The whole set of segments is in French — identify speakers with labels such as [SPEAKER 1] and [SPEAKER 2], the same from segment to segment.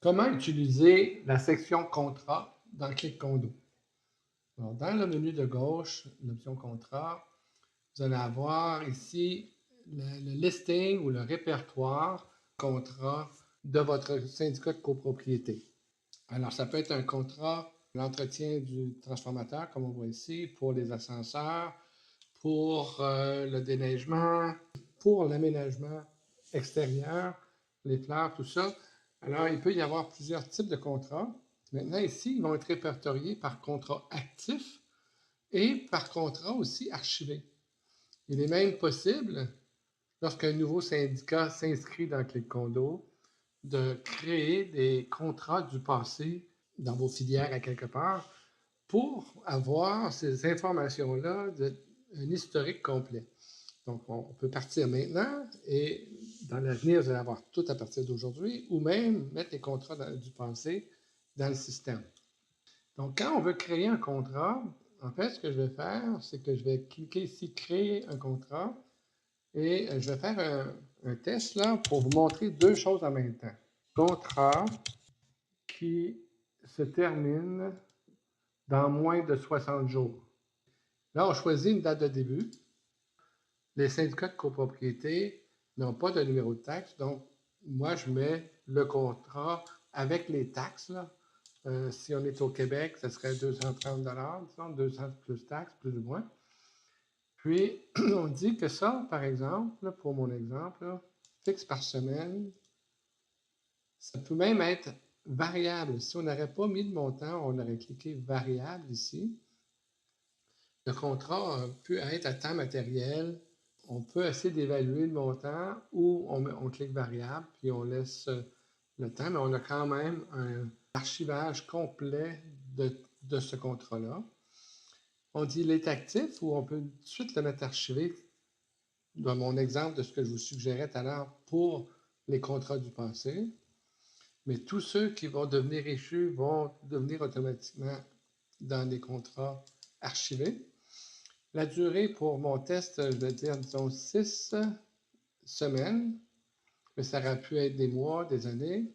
[SPEAKER 1] Comment utiliser la section Contrat dans Clic Condo? Alors, dans le menu de gauche, l'option Contrat, vous allez avoir ici le listing ou le répertoire contrat de votre syndicat de copropriété. Alors, ça peut être un contrat, l'entretien du transformateur, comme on voit ici, pour les ascenseurs, pour le déneigement, pour l'aménagement extérieur, les fleurs, tout ça. Alors, il peut y avoir plusieurs types de contrats. Maintenant, ici, ils vont être répertoriés par contrat actif et par contrat aussi archivé. Il est même possible, lorsqu'un nouveau syndicat s'inscrit dans Clic Condo, de créer des contrats du passé dans vos filières à quelque part pour avoir ces informations-là, un historique complet. Donc, on peut partir maintenant et dans l'avenir, vous allez avoir tout à partir d'aujourd'hui ou même mettre les contrats du passé dans le système. Donc, quand on veut créer un contrat, en fait, ce que je vais faire, c'est que je vais cliquer ici « Créer un contrat » et je vais faire un test là pour vous montrer deux choses en même temps. Contrat qui se termine dans moins de 60 jours. Là, on choisit une date de début. Les syndicats de copropriété n'ont pas de numéro de taxe, donc moi, je mets le contrat avec les taxes. Là. Si on est au Québec, ce serait 230 disons, 200 plus taxes, plus ou moins. Puis, on dit que ça, par exemple, pour mon exemple, là, fixe par semaine, ça peut même être variable. Si on n'aurait pas mis de montant, on aurait cliqué variable ici. Le contrat peut être à temps matériel. On peut essayer d'évaluer le montant ou on clique variable, puis on laisse le temps, mais on a quand même un archivage complet de ce contrat-là. On dit il est actif ou on peut tout de suite le mettre archivé. Dans mon exemple de ce que je vous suggérais tout à l'heure pour les contrats du passé. Mais tous ceux qui vont devenir échus vont devenir automatiquement dans les contrats archivés. La durée pour mon test, je vais dire, disons, 6 semaines, mais ça aurait pu être des mois, des années.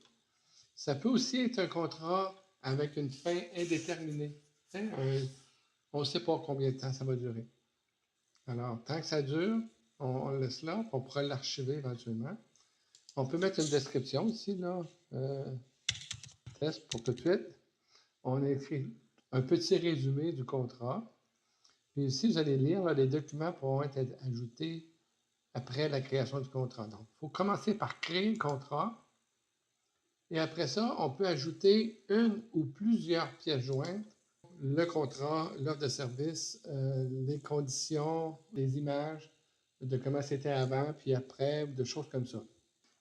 [SPEAKER 1] Ça peut aussi être un contrat avec une fin indéterminée. On ne sait pas combien de temps ça va durer. Alors, tant que ça dure, on le laisse là, on pourra l'archiver éventuellement. On peut mettre une description ici, là, test pour tout de suite. On écrit un petit résumé du contrat. Puis ici, vous allez lire, là, les documents pourront être ajoutés après la création du contrat. Donc, il faut commencer par créer le contrat. Et après ça, on peut ajouter une ou plusieurs pièces jointes, le contrat, l'offre de service, les conditions, les images de comment c'était avant, puis après, de choses comme ça.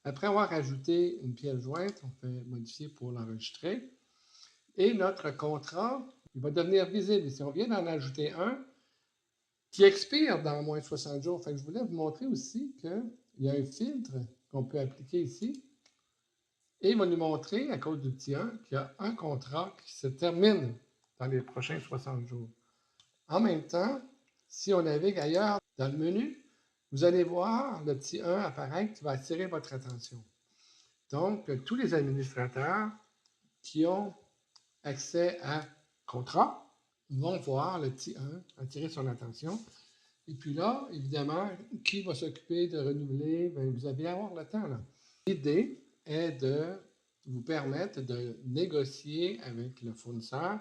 [SPEAKER 1] Après avoir ajouté une pièce jointe, on fait modifier pour l'enregistrer. Et notre contrat, il va devenir visible. Si on vient d'en ajouter un, qui expire dans moins de 60 jours. Fait que je voulais vous montrer aussi qu'il y a un filtre qu'on peut appliquer ici. Et il va nous montrer, à cause du petit 1, qu'il y a un contrat qui se termine dans les prochains 60 jours. En même temps, si on navigue ailleurs dans le menu, vous allez voir le petit 1 apparaître qui va attirer votre attention. Donc, tous les administrateurs qui ont accès à contrat vont voir le petit 1 attirer son attention. Et puis là, évidemment, qui va s'occuper de renouveler? Bien, vous allez avoir le temps. L'idée est de vous permettre de négocier avec le fournisseur,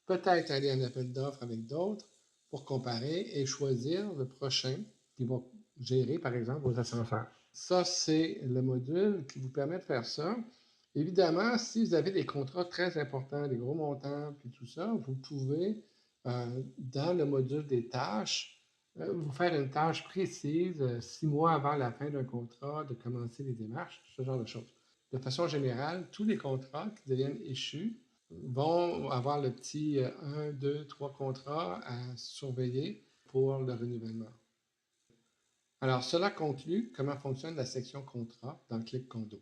[SPEAKER 1] peut-être aller en appel d'offres avec d'autres pour comparer et choisir le prochain qui va gérer, par exemple, vos ascenseurs. Ça, c'est le module qui vous permet de faire ça. Évidemment, si vous avez des contrats très importants, des gros montants, puis tout ça, vous pouvez, dans le module des tâches, vous faire une tâche précise 6 mois avant la fin d'un contrat, de commencer les démarches, ce genre de choses. De façon générale, tous les contrats qui deviennent échus vont avoir le petit 1, 2, 3 contrats à surveiller pour le renouvellement. Alors, cela conclut comment fonctionne la section contrat dans Clic Condo.